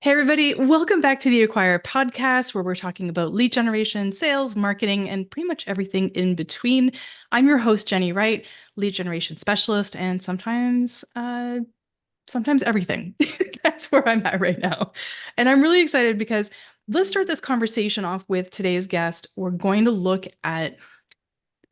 Hey, everybody, welcome back to the Acquire podcast, where we're talking about lead generation, sales, marketing, and pretty much everything in between. I'm your host, Jenny Wright, lead generation specialist, and sometimes everything. That's where I'm at right now. And I'm really excited because let's start this conversation off with today's guest. We're going to look at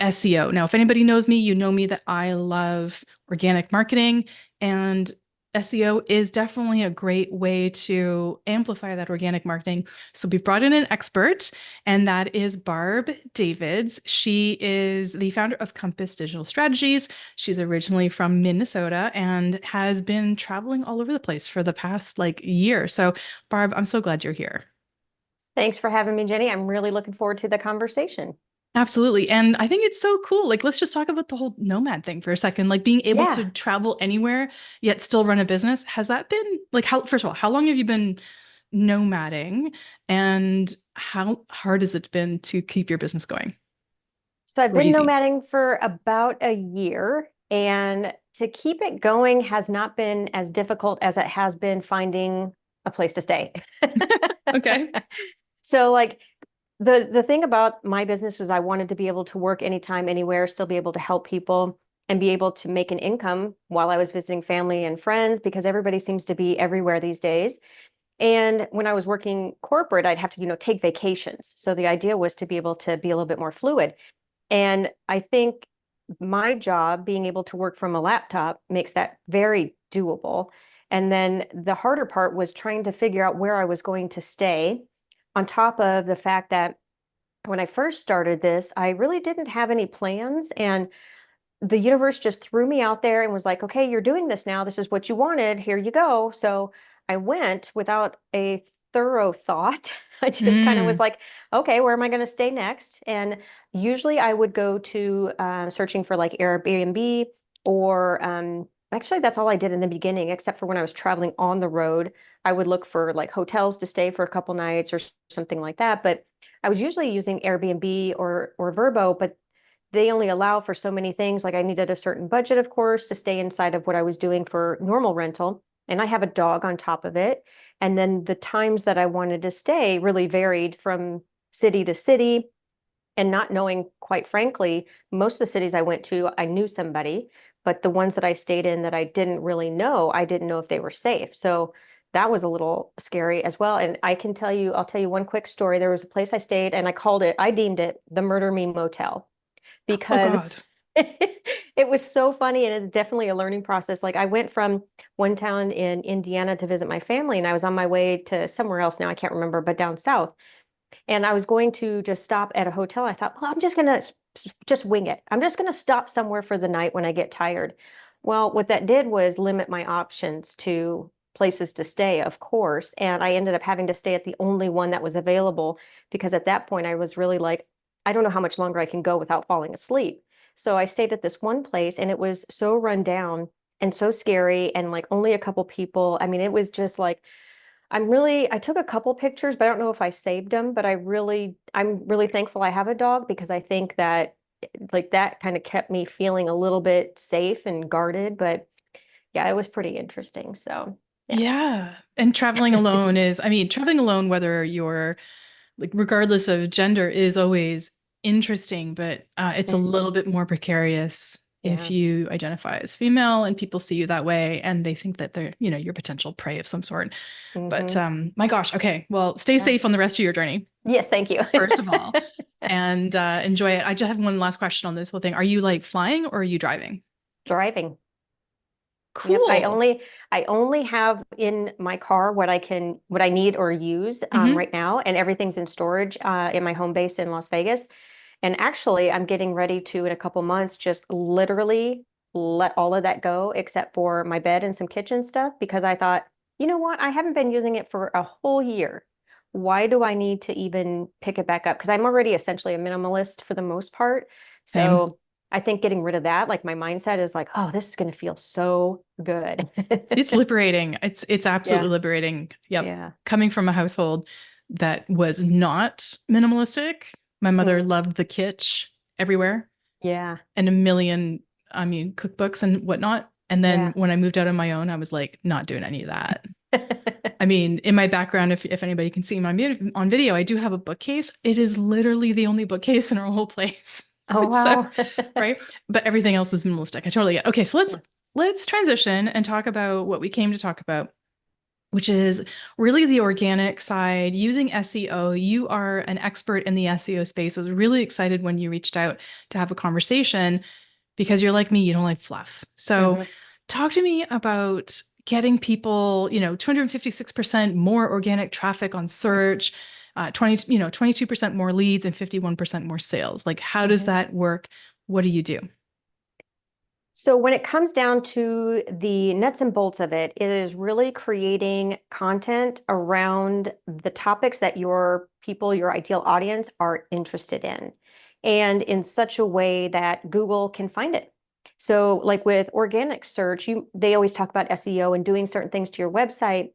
SEO. Now, if anybody knows me, you know me that I love organic marketing, and SEO is definitely a great way to amplify that organic marketing. So we've brought in an expert, and that is Barb Davids. She is the founder of Compass Digital Strategies. She's originally from Minnesota and has been traveling all over the place for the past year. So Barb, I'm so glad you're here. Thanks for having me, Jenny. I'm really looking forward to the conversation. Absolutely. And I think it's so cool. Let's just talk about the whole nomad thing for a second. Being able to Yeah. travel anywhere yet still run a business. Has that been first of all, how long have you been nomading and how hard has it been to keep your business going? So I've Or been easy? nomading for about a year, and to keep it going has not been as difficult as it has been finding a place to stay. Okay. So the thing about my business was I wanted to be able to work anytime, anywhere, still be able to help people and be able to make an income while I was visiting family and friends because everybody seems to be everywhere these days. And when I was working corporate, I'd have to, take vacations. So the idea was to be able to be a little bit more fluid. And I think my job, being able to work from a laptop, makes that very doable. And then the harder part was trying to figure out where I was going to stay, on top of the fact that when I first started this, I really didn't have any plans. And the universe just threw me out there and was like, okay, you're doing this now. This is what you wanted. Here you go. So I went without a thorough thought. I just kind of was Mm. like, okay, where am I going to stay next? And usually I would go to searching for like Airbnb or actually, that's all I did in the beginning, except for when I was traveling on the road. I would look for like hotels to stay for a couple nights or something like that. But I was usually using Airbnb or Verbo, but they only allow for so many things. Like I needed a certain budget, of course, to stay inside of what I was doing for normal rental. And I have a dog on top of it. And then the times that I wanted to stay really varied from city to city. And not knowing, quite frankly, most of the cities I went to, I knew somebody, but the ones that I stayed in that I didn't really know, I didn't know if they were safe. So that was a little scary as well. And I'll tell you one quick story. There was a place I stayed and I deemed it the Murder Me Motel Oh because God. it was so funny and it's definitely a learning process. Like I went from one town in Indiana to visit my family and I was on my way to somewhere else now, I can't remember, but down south. And I was going to just stop at a hotel. I thought, well, I'm just gonna just wing it. I'm just gonna stop somewhere for the night when I get tired. Well, what that did was limit my options to places to stay, of course. And I ended up having to stay at the only one that was available because at that point I was really like, I don't know how much longer I can go without falling asleep. So I stayed at this one place and it was so run down and so scary and like only a couple people. I mean, it was just like I took a couple pictures, but I don't know if I saved them, but I'm really thankful I have a dog because I think that like that kind of kept me feeling a little bit safe and guarded, but yeah, it was pretty interesting. So, yeah. Yeah. And traveling alone traveling alone, whether you're regardless of gender, is always interesting, but it's a little Mhm. bit more precarious if Yeah. you identify as female and people see you that way and they think that they're, your potential prey of some sort. But Hmm. my gosh, okay. Well, stay Yeah. safe on the rest of your journey, Yes, thank you. first of all, and enjoy it. I just have one last question on this whole thing. Are you flying or are you driving? Driving. Yep. Cool. I only have in my car what I need or use Hmm. right now, and everything's in storage in my home base in Las Vegas. And actually, I'm getting ready to, in a couple months, just literally let all of that go except for my bed and some kitchen stuff because I thought, you know what? I haven't been using it for a whole year. Why do I need to even pick it back up? Because I'm already essentially a minimalist for the most part. Same. So I think getting rid of that, like my mindset is like, oh, this is going to feel so good. It's liberating. It's absolutely Yeah. liberating. Yep. Yeah. Coming from a household that was not minimalistic. My mother Mm. loved the kitsch everywhere Yeah. and a million, cookbooks and whatnot. And then Yeah. when I moved out on my own, I was like, not doing any of that. I mean, in my background, if anybody can see my on video, I do have a bookcase. It is literally the only bookcase in our whole place. Oh, So, wow. right? But everything else is minimalistic. I totally get. Okay, so let's transition and talk about what we came to talk about, which is really the organic side, using SEO. You are an expert in the SEO space. I was really excited when you reached out to have a conversation because you're like me, you don't like fluff. So hmm talk to me about getting people, 256% more organic traffic on search, 22% more leads and 51% more sales. Like, how does hmm that work? What do you do? So when it comes down to the nuts and bolts of it, it is really creating content around the topics that your people, your ideal audience are interested in in such a way that Google can find it. So like with organic search, they always talk about SEO and doing certain things to your website.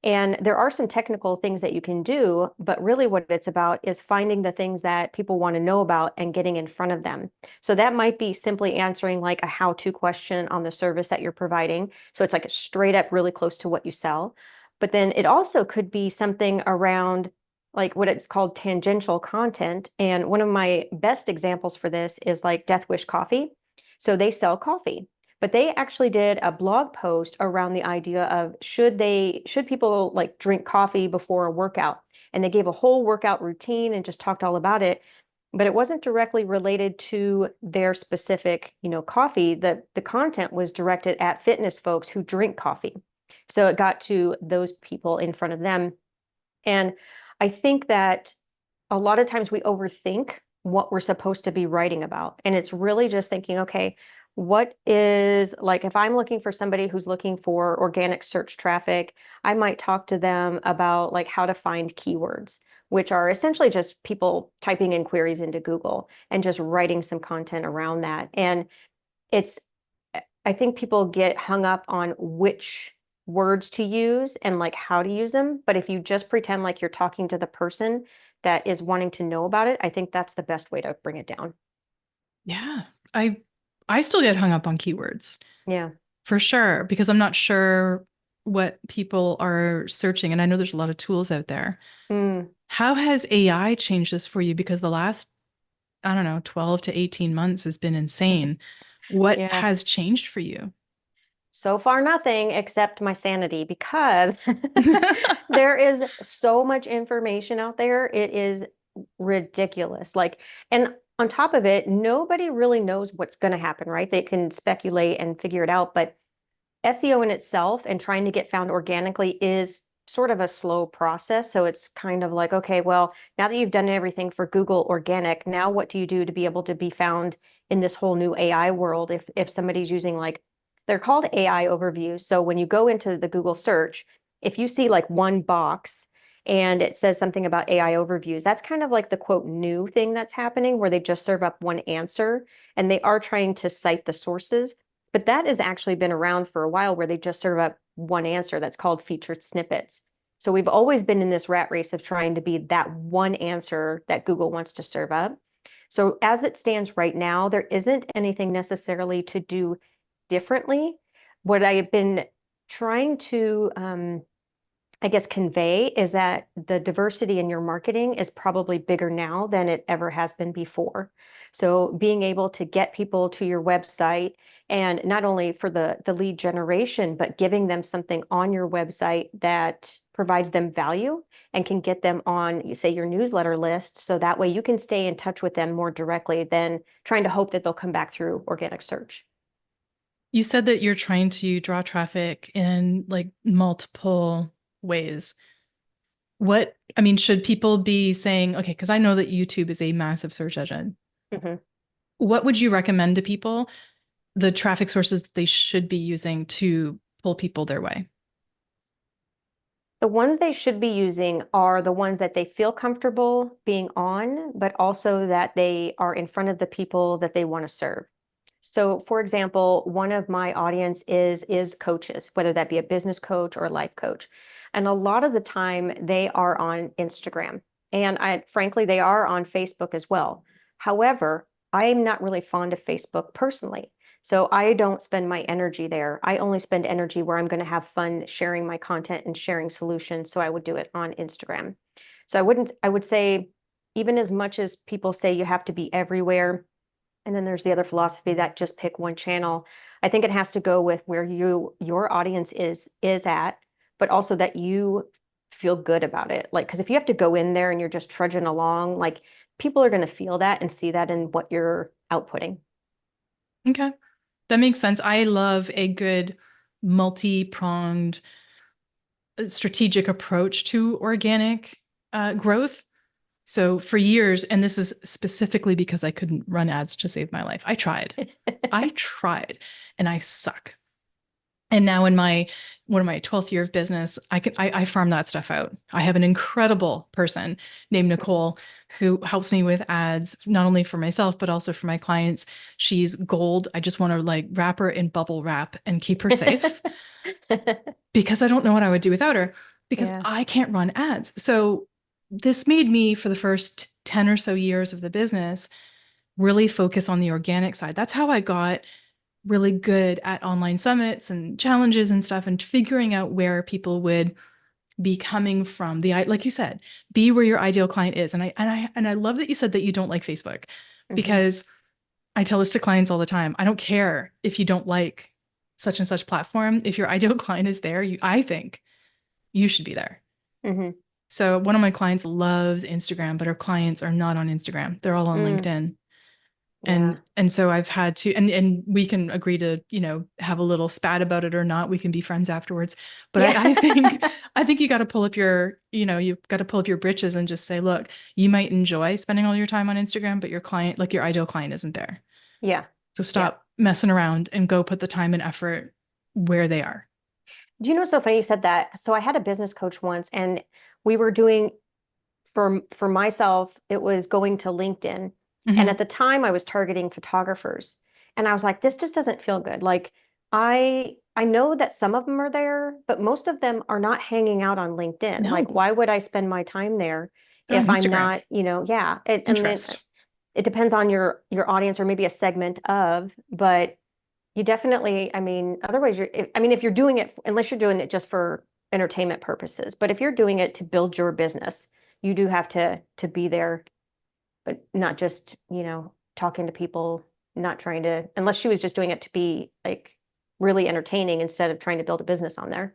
And there are some technical things that you can do, but really what it's about is finding the things that people want to know about and getting in front of them. So that might be simply answering like a how-to question on the service that you're providing. So it's like a straight up really close to what you sell. But then it also could be something around like what it's called tangential content. And one of my best examples for this is like Death Wish Coffee. So they sell coffee, but they actually did a blog post around the idea of should people like drink coffee before a workout? And they gave a whole workout routine and just talked all about it, but it wasn't directly related to their specific, coffee. The content was directed at fitness folks who drink coffee. So it got to those people in front of them. And I think that a lot of times we overthink what we're supposed to be writing about. And it's really just thinking, okay, what is like if I'm looking for somebody who's looking for organic search traffic, I might talk to them about like how to find keywords, which are essentially just people typing in queries into Google and just writing some content around that. And it's I think people get hung up on which words to use and like how to use them. But if you just pretend like you're talking to the person that is wanting to know about it, I think that's the best way to bring it down. Yeah, I I still get hung up on keywords Yeah. for sure because I'm not sure what people are searching, and I know there's a lot of tools out there. Mm, How has AI changed this for you? Because the last, I don't know, 12 to 18 months has been insane. What yeah. has changed for you? So far, nothing except my sanity because there is so much information out there. It is ridiculous. Like, and on top of it, nobody really knows what's going to happen, right? They can speculate and figure it out, but SEO in itself and trying to get found organically is sort of a slow process. So it's kind of like, okay, well, now that you've done everything for Google organic, now what do you do to be able to be found in this whole new AI world? If somebody's using like they're called AI overviews. So when you go into the Google search, if you see like one box and it says something about AI overviews, that's kind of like the quote new thing that's happening where they just serve up one answer and they are trying to cite the sources. But that has actually been around for a while where they just serve up one answer that's called featured snippets. So we've always been in this rat race of trying to be that one answer that Google wants to serve up. So as it stands right now, there isn't anything necessarily to do differently. What I have been trying to, I guess, convey is that the diversity in your marketing is probably bigger now than it ever has been before. So being able to get people to your website and not only for the lead generation, but giving them something on your website that provides them value and can get them on, you say, your newsletter list. So that way you can stay in touch with them more directly than trying to hope that they'll come back through organic search. You said that you're trying to draw traffic in like multiple ways. I mean, should people be saying, okay, because I know that YouTube is a massive search engine. Mhm. What would you recommend to people, the traffic sources that they should be using to pull people their way? The ones they should be using are the ones that they feel comfortable being on, but also that they are in front of the people that they want to serve. So, for example, one of my audience is coaches, whether that be a business coach or a life coach. And a lot of the time they are on Instagram. And frankly, they are on Facebook as well. However, I am not really fond of Facebook personally. So I don't spend my energy there. I only spend energy where I'm going to have fun sharing my content and sharing solutions. So I would do it on Instagram. So I would say, even as much as people say you have to be everywhere, and then there's the other philosophy that just pick one channel. I think it has to go with where your audience is at, but also that you feel good about it. Like, because if you have to go in there and you're just trudging along, like people are going to feel that and see that in what you're outputting. Okay. That makes sense. I love a good multi-pronged strategic approach to organic growth. So for years, and this is specifically because I couldn't run ads to save my life. I tried, and I suck. And now in my one of my 12th year of business, I farm that stuff out. I have an incredible person named Nicole who helps me with ads, not only for myself, but also for my clients. She's gold. I just want to like wrap her in bubble wrap and keep her safe because I don't know what I would do without her because Yeah. I can't run ads. So this made me, for the first 10 or so years of the business, really focus on the organic side. That's how I got really good at online summits and challenges and stuff and figuring out where people would be coming from. Like you said, be where your ideal client is. And I love that you said that you don't like Facebook Hmm. because I tell this to clients all the time. I don't care if you don't like such and such platform. If your ideal client is there, I think you should be there. Hmm. So one of my clients loves Instagram, but her clients are not on Instagram. They're all on Mm, LinkedIn. yeah. And so I've had to, and we can agree to, have a little spat about it or not. We can be friends afterwards. But Yeah. I think you got to pull up you've got to pull up your britches and just say, look, you might enjoy spending all your time on Instagram, but your client, like your ideal client, isn't there. Yeah. So Yeah. stop messing around and go put the time and effort where they are. Do you know what's so funny you said that? So I had a business coach once, and we were doing for myself, it was going to LinkedIn. And Hmm. at the time I was targeting photographers. And I was like, this just doesn't feel good. Like I know that some of them are there, but most of them are not hanging out on LinkedIn. Like, No, why would I spend my time there they're on if I'm Instagram. not, yeah. And then Pinterest. it depends on your audience or maybe a segment of, but you definitely, I mean, otherwise I mean, if you're doing it, unless you're doing it just for entertainment purposes, but if you're doing it to build your business, you do have to be there, but not just, talking to people, not trying to, unless she was just doing it to be like really entertaining instead of trying to build a business on there.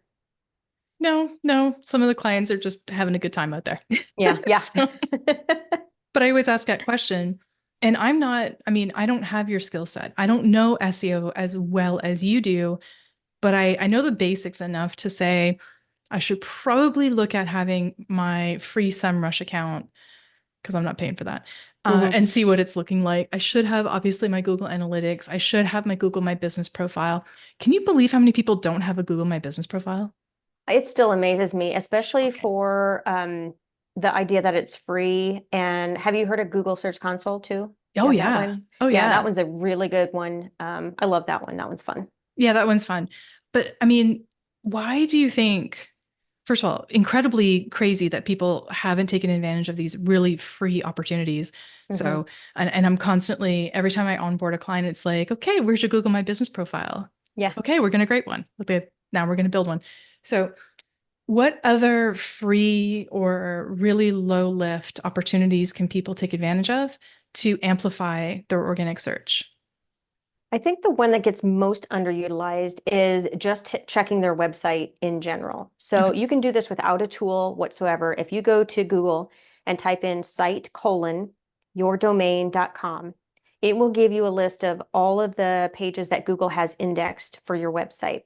No, no, some of the clients are just having a good time out there. Yeah, yeah. So, but I always ask that question. And I mean, I don't have your skill set. I don't know SEO as well as you do, but I know the basics enough to say I should probably look at having my free SEMrush account because I'm not paying for that, Hmm. and see what it's looking like. I should have obviously my Google Analytics. I should have my Google My Business profile. Can you believe how many people don't have a Google My Business profile? It still amazes me, especially Shocking. for the idea that it's free. And have you heard of Google Search Console too? Do you Oh have that yeah. one? Oh Yeah, that yeah. one's a really good one. I love that one. That one's fun. Yeah, that one's fun. But I mean, why do you think, first of all, incredibly crazy that people haven't taken advantage of these really free opportunities. Hmm. So, and I'm constantly, every time I onboard a client, it's like, okay, where's your Google My Business profile? Yeah. Okay, we're going to create one. Okay, now we're going to build one. So, what other free or really low lift opportunities can people take advantage of to amplify their organic search? I think the one that gets most underutilized is just checking their website in general. So Okay. you can do this without a tool whatsoever. If you go to Google and type in site colon yourdomain.com, it will give you a list of all of the pages that Google has indexed for your website.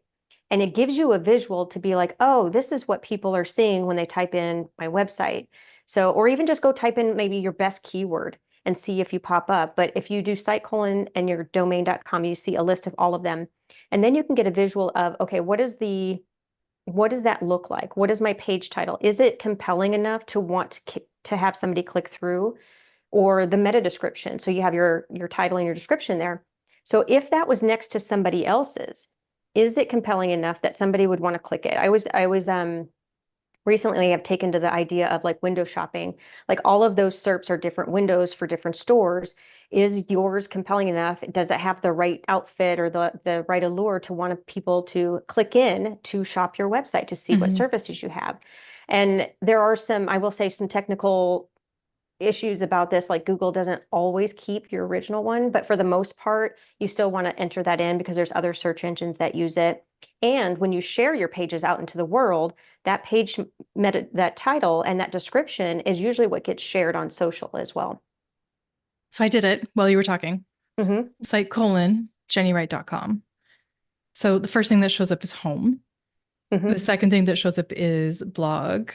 And it gives you a visual to be like, oh, this is what people are seeing when they type in my website. So, or even just go type in maybe your best keyword and see if you pop up. But if you do site colon and your domain.com, you see a list of all of them. And then you can get a visual of, okay, what does that look like? What is my page title? Is it compelling enough to want to have somebody click through? Or the meta description. So you have your title and your description there. So if that was next to somebody else's, is it compelling enough that somebody would want to click it? I was recently I've taken to the idea of like window shopping. Like all of those SERPs are different windows for different stores. is yours compelling enough? Does it have the right outfit or the right allure to want people to click in to shop your website to see what Mhm. services you have? And there are some, I will say, some technical issues about this, like Google doesn't always keep your original one, but for the most part, you still want to enter that in because there's other search engines that use it. And when you share your pages out into the world, that page meta, that title and that description is usually what gets shared on social as well. So I did it while you were talking. Hmm. Site colon jennywright.com. So the first thing that shows up is home. The Hmm. second thing that shows up is blog.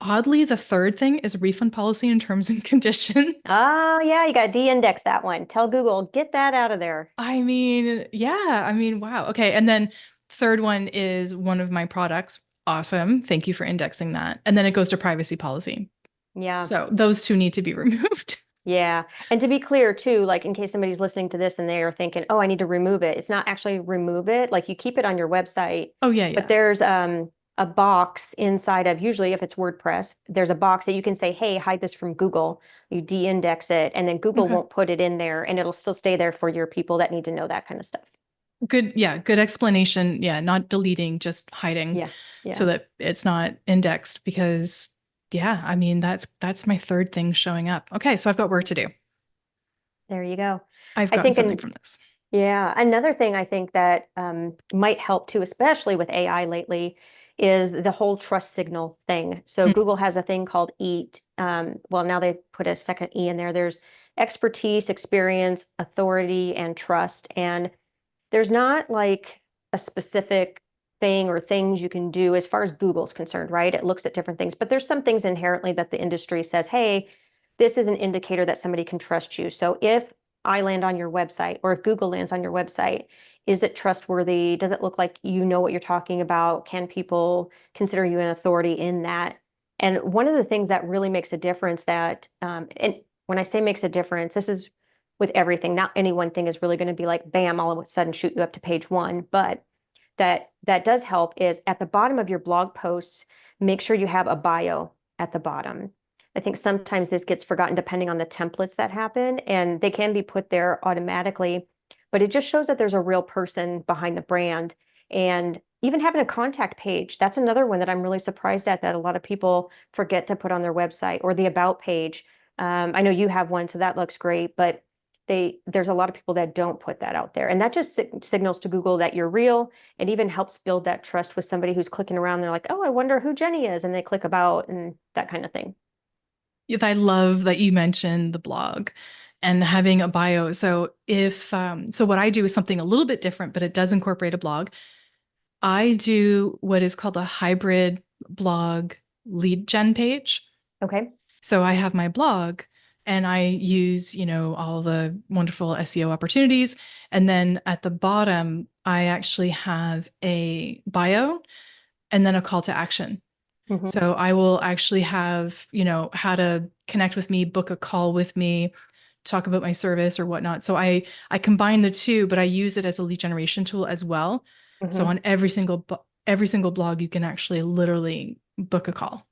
Oddly, the third thing is refund policy and terms and conditions. Oh, yeah, you got to de-index that one. Tell Google, get that out of there. I mean, yeah, I mean, wow. Okay. And then third one is one of my products. Awesome. Thank you for indexing that. And then it goes to privacy policy. Yeah. So those two need to be removed. Yeah. And to be clear too, like in case somebody's listening to this and they are thinking, oh, I need to remove it. It's not actually remove it. Like you keep it on your website, Oh, yeah, but yeah. there's a box inside of, usually if it's WordPress, there's a box that you can say, hey, hide this from Google. You de-index it, and then Google Okay. won't put it in there and it'll still stay there for your people that need to know that kind of stuff. Good. Yeah. Good explanation. Yeah. Not deleting, just hiding Yeah. so Yeah. that it's not indexed because, yeah, I mean, that's my third thing showing up. Okay. So I've got work to do. There you go. I've I gotten think something in from this. Yeah, another thing I think that might help too, especially with AI lately, is the whole trust signal thing. So Mm, Google has a thing called EAT. Well, now they put a second E in there. There's expertise, experience, authority, and trust. And there's not like a specific thing or things you can do as far as Google's concerned, right? It looks at different things, but there's some things inherently that the industry says, hey, this is an indicator that somebody can trust you. So if I land on your website or if Google lands on your website, is it trustworthy? Does it look like you know what you're talking about? Can people consider you an authority in that? And one of the things that really makes a difference that, and when I say makes a difference, this is with everything. Not any one thing is really going to be like, bam, all of a sudden shoot you up to page one. But that does help is at the bottom of your blog posts, make sure you have a bio at the bottom. I think sometimes this gets forgotten depending on the templates that happen, and they can be put there automatically, but it just shows that there's a real person behind the brand. And even having a contact page, that's another one that I'm really surprised at that a lot of people forget to put on their website or the about page. I know you have one, so that looks great, but there's a lot of people that don't put that out there. And that just signals to Google that you're real and even helps build that trust with somebody who's clicking around. They're like, oh, I wonder who Jenny is. And they click about and that kind of thing. I love that you mentioned the blog and having a bio. So if so what I do is something a little bit different, but it does incorporate a blog. I do what is called a hybrid blog lead gen page. Okay. So I have my blog and I use, all the wonderful SEO opportunities. And then at the bottom, I actually have a bio and then a call to action. Hmm. So I will actually have, how to connect with me, book a call with me, talk about my service or whatnot. So I combine the two, but I use it as a lead generation tool as well. So Hmm. on every single blog, you can actually literally book a call.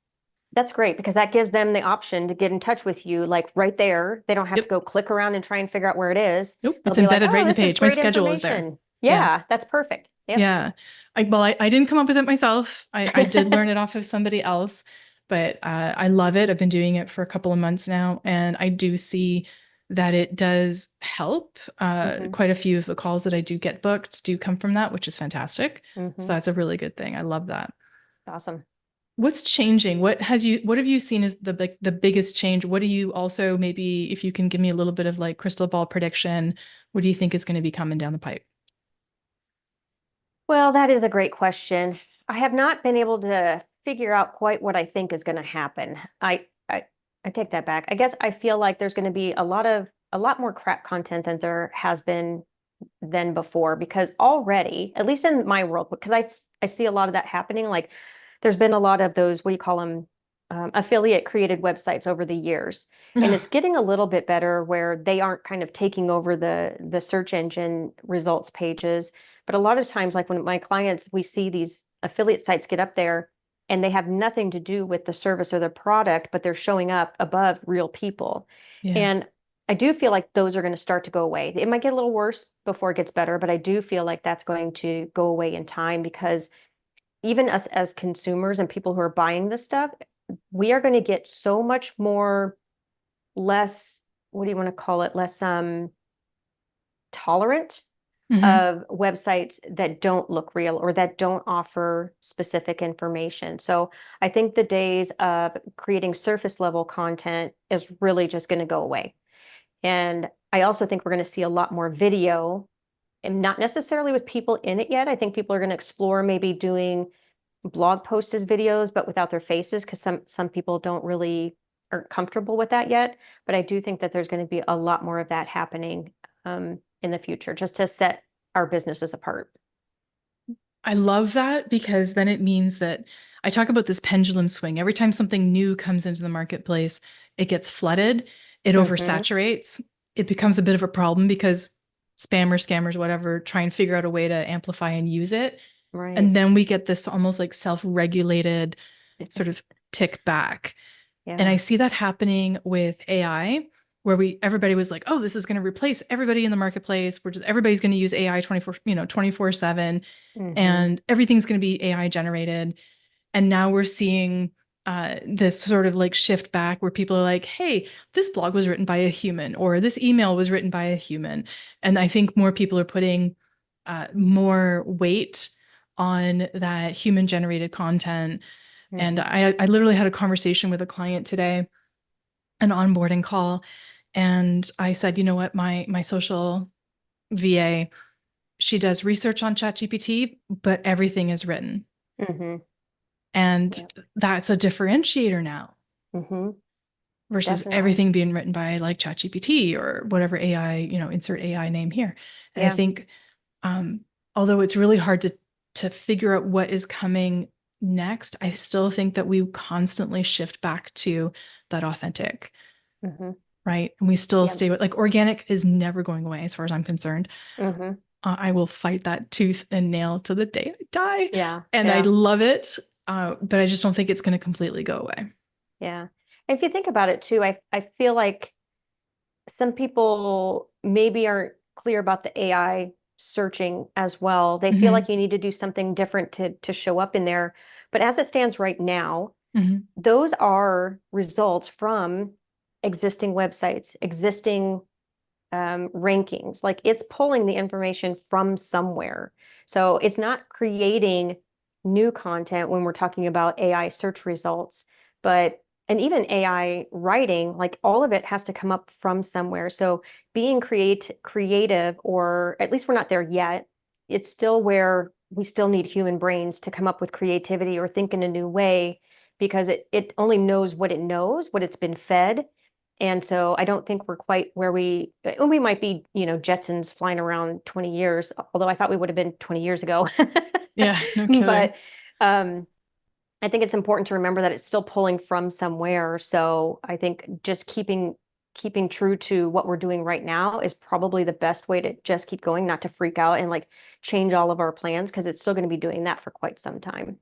That's great because that gives them the option to get in touch with you, like right there. They don't have to Yep. go click around and try and figure out where it is. Nope. They'll It's be like, embedded right oh, in the this is page. My great schedule is there. information. Yeah. Yeah, that's perfect. Yep. Yeah. I didn't come up with it myself. I did learn it off of somebody else, but I love it. I've been doing it for a couple of months now, and I do see that it does help. Hmm. Quite a few of the calls that I do get booked do come from that, which is fantastic. So Hmm. that's a really good thing. I love that. Awesome. What's changing? What have you seen as the biggest change? What do you also, maybe if you can give me a little bit of like crystal ball prediction, what do you think is going to be coming down the pipe? Well, that is a great question. I have not been able to figure out quite what I think is going to happen. I take that back. I guess I feel like there's going to be a lot more crap content than there has been than before because already, at least in my world, because I see a lot of that happening. Like there's been a lot of those, what do you call them? Affiliate created websites over the years. And it's getting a little bit better where they aren't kind of taking over the search engine results pages. But a lot of times, like when my clients, we see these affiliate sites get up there and they have nothing to do with the service or the product, but they're showing up above real people. Yeah. And I do feel like those are going to start to go away. It might get a little worse before it gets better, but I do feel like that's going to go away in time because even us as consumers and people who are buying this stuff, we are going to get so much more less, what do you want to call it? Less tolerant Hmm. of websites that don't look real or that don't offer specific information. So I think the days of creating surface level content is really just going to go away. And I also think we're going to see a lot more video and not necessarily with people in it yet. I think people are going to explore maybe doing blog posts as videos, but without their faces, because some people don't really aren't comfortable with that yet. But I do think that there's going to be a lot more of that happening in the future, just to set our businesses apart. I love that because then it means that I talk about this pendulum swing. Every time something new comes into the marketplace, it gets flooded, it Hmm. oversaturates, it becomes a bit of a problem because spammers, scammers, whatever, try and figure out a way to amplify and use it. Right. And then we get this almost like self-regulated sort of tick back. And I Yeah. see that happening with AI, where we everybody was like, oh, this is going to replace everybody in the marketplace. We're just everybody's going to use AI 24, 24/7, Hmm. and everything's going to be AI generated. And now we're seeing this sort of like shift back where people are like, hey, this blog was written by a human, or this email was written by a human. And I think more people are putting more weight on that human generated content. And Hmm. I literally had a conversation with a client today, an onboarding call, and I said, you know what, my social VA, she does research on ChatGPT, but everything is written. Hmm. And Yeah. that's a differentiator now Hmm. versus Definitely. everything being written by like ChatGPT or whatever AI, insert AI name here. And I Yeah. think um, although it's really hard to figure out what is coming next, I still think that we constantly shift back to that authentic, Hmm. right? And we still Yeah. stay with like organic is never going away as far as I'm concerned. Hmm. I will fight that tooth and nail to the day I die. Yeah. And I Yeah. love it. But I just don't think it's going to completely go away. Yeah. If you think about it too, I feel like some people maybe aren't clear about the AI searching as well. They feel Hmm. like you need to do something different to show up in there. But as it stands right now, Hmm. those are results from existing websites, existing rankings. Like it's pulling the information from somewhere. So it's not creating new content when we're talking about AI search results, but and even AI writing, like all of it has to come up from somewhere. So being creative, or at least we're not there yet, it's still where we still need human brains to come up with creativity or think in a new way because it only knows, what it's been fed. And so I don't think we're quite where we might be, Jetsons flying around 20 years, although I thought we would have been 20 years ago. Yeah, no But kidding. um, I think it's important to remember that it's still pulling from somewhere. So I think just keeping true to what we're doing right now is probably the best way to just keep going, not to freak out and like change all of our plans because it's still going to be doing that for quite some time.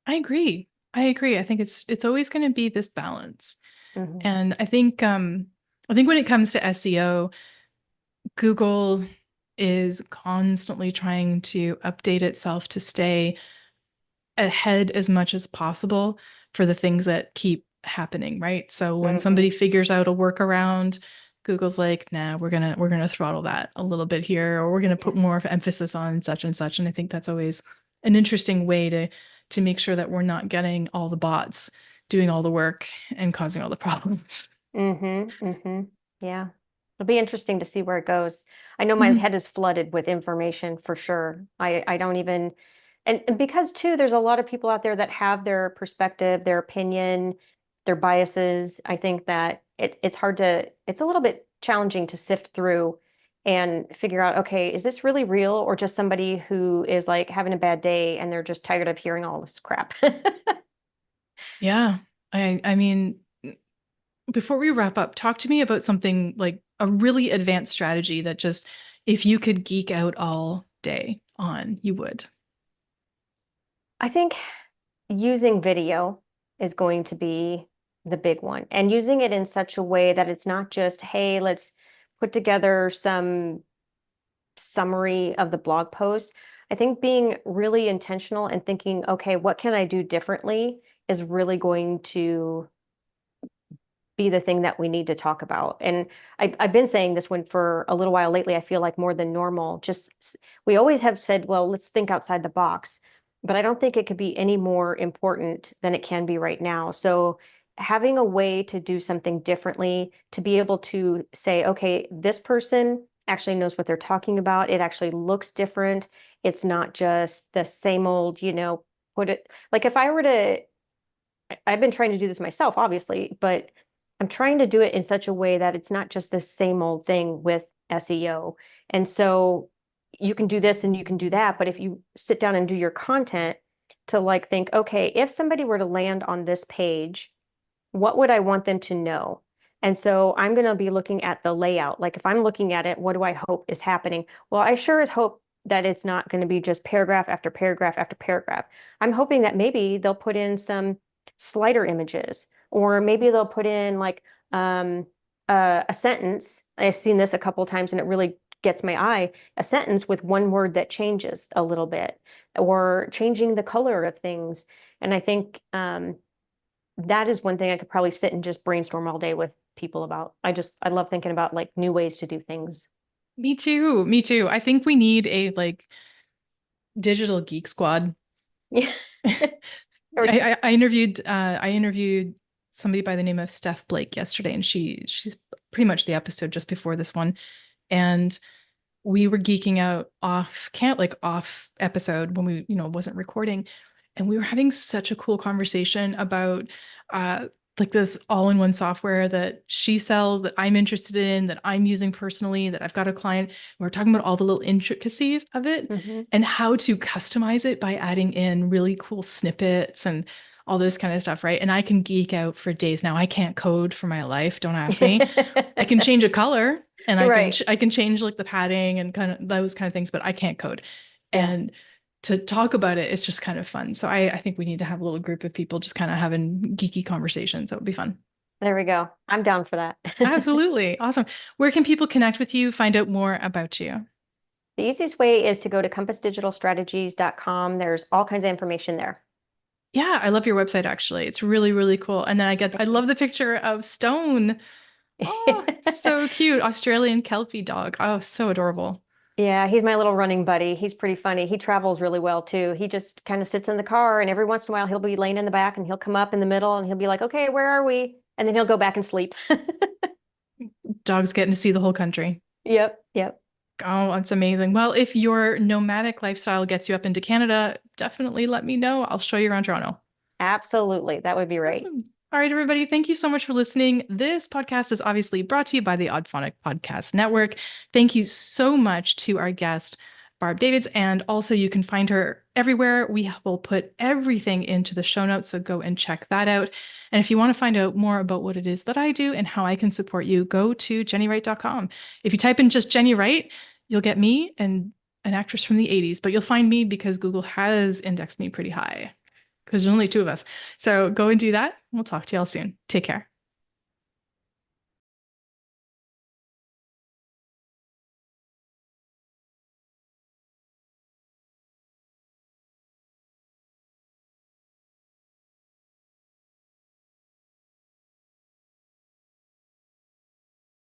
I agree. I agree. I think it's always going to be this balance. Hmm. And I think when it comes to SEO, Google is constantly trying to update itself to stay ahead as much as possible for the things that keep happening, right? So when Hmm. somebody figures out a workaround, Google's like, nah, we're gonna throttle that a little bit here, or we're gonna put Yeah. more of emphasis on such and such. And I think that's always an interesting way to make sure that we're not getting all the bots doing all the work and causing all the problems. Hmm. Yeah. It'll be interesting to see where it goes. I know my Mhm. head is flooded with information for sure. I don't even, and because too, there's a lot of people out there that have their perspective, their opinion, their biases. I think that it's a little bit challenging to sift through and figure out, okay, is this really real or just somebody who is like having a bad day and they're just tired of hearing all this crap? Yeah. I mean, before we wrap up, talk to me about something like a really advanced strategy that just if you could geek out all day on, you would. I think using video is going to be the big one, and using it in such a way that it's not just, hey, let's put together some summary of the blog post. I think being really intentional and thinking, okay, what can I do differently is really going to be the thing that we need to talk about. And I've been saying this one for a little while lately. I feel like more than normal. We always have said, well, let's think outside the box, but I don't think it could be any more important than it can be right now. So having a way to do something differently, to be able to say, okay, this person actually knows what they're talking about. It actually looks different. It's not just the same old, put it like if I were to I've been trying to do this myself, obviously, but I'm trying to do it in such a way that it's not just the same old thing with SEO. And so you can do this and you can do that, but if you sit down and do your content to like think, okay, if somebody were to land on this page, what would I want them to know? And so I'm going to be looking at the layout. Like if I'm looking at it, what do I hope is happening? Well, I sure as hope that it's not going to be just paragraph after paragraph after paragraph. I'm hoping that maybe they'll put in some slider images, or maybe they'll put in like a sentence. I've seen this a couple of times and it really gets my eye, a sentence with one word that changes a little bit, or changing the color of things. And I think that is one thing I could probably sit and just brainstorm all day with people about. I love thinking about like new ways to do things. Me too. Me too. I think we need a like digital geek squad. Yeah. I, Or- I interviewed somebody by the name of Steph Blake yesterday, and she's pretty much the episode just before this one. And we were geeking out off can't like off episode when we wasn't recording, and we were having such a cool conversation about uh like this all-in-one software that she sells, that I'm interested in, that I'm using personally, that I've got a client. We're talking about all the little intricacies of it Mhm. and how to customize it by adding in really cool snippets and all this kind of stuff, right? And I can geek out for days. Now I can't code for my life, don't ask me. I can change a color, and Right. I can change like the padding and kind of those kind of things, but I can't code. Yeah. And to talk about it, it's just kind of fun. So I think we need to have a little group of people just kind of having geeky conversations. That would be fun. There we go. I'm down for that. Absolutely. Awesome. Where can people connect with you, find out more about you? The easiest way is to go to compassdigitalstrategies.com. There's all kinds of information there. Yeah, I love your website actually. It's really, really cool. And then I love the picture of Stone. Oh, so cute. Australian Kelpie dog. Oh, so adorable. Yeah, he's my little running buddy. He's pretty funny. He travels really well too. He just kind of sits in the car and every once in a while he'll be laying in the back and he'll come up in the middle and he'll be like, "Okay, where are we?" And then he'll go back and sleep. Dogs getting to see the whole country. Yep, yep. Oh, that's amazing. Well, if your nomadic lifestyle gets you up into Canada, definitely let me know. I'll show you around Toronto. Absolutely. That would be right. Awesome. All right, everybody. Thank you so much for listening. This podcast is obviously brought to you by the Oddphonic Podcast Network. Thank you so much to our guest, Barb Davids. And also, you can find her everywhere. We will put everything into the show notes, so go and check that out. And if you want to find out more about what it is that I do and how I can support you, go to jennywright.com. If you type in just Jenny Wright, you'll get me and an actress from the 80s, but you'll find me because Google has indexed me pretty high because there's only two of us. So go and do that. We'll talk to y'all soon. Take care.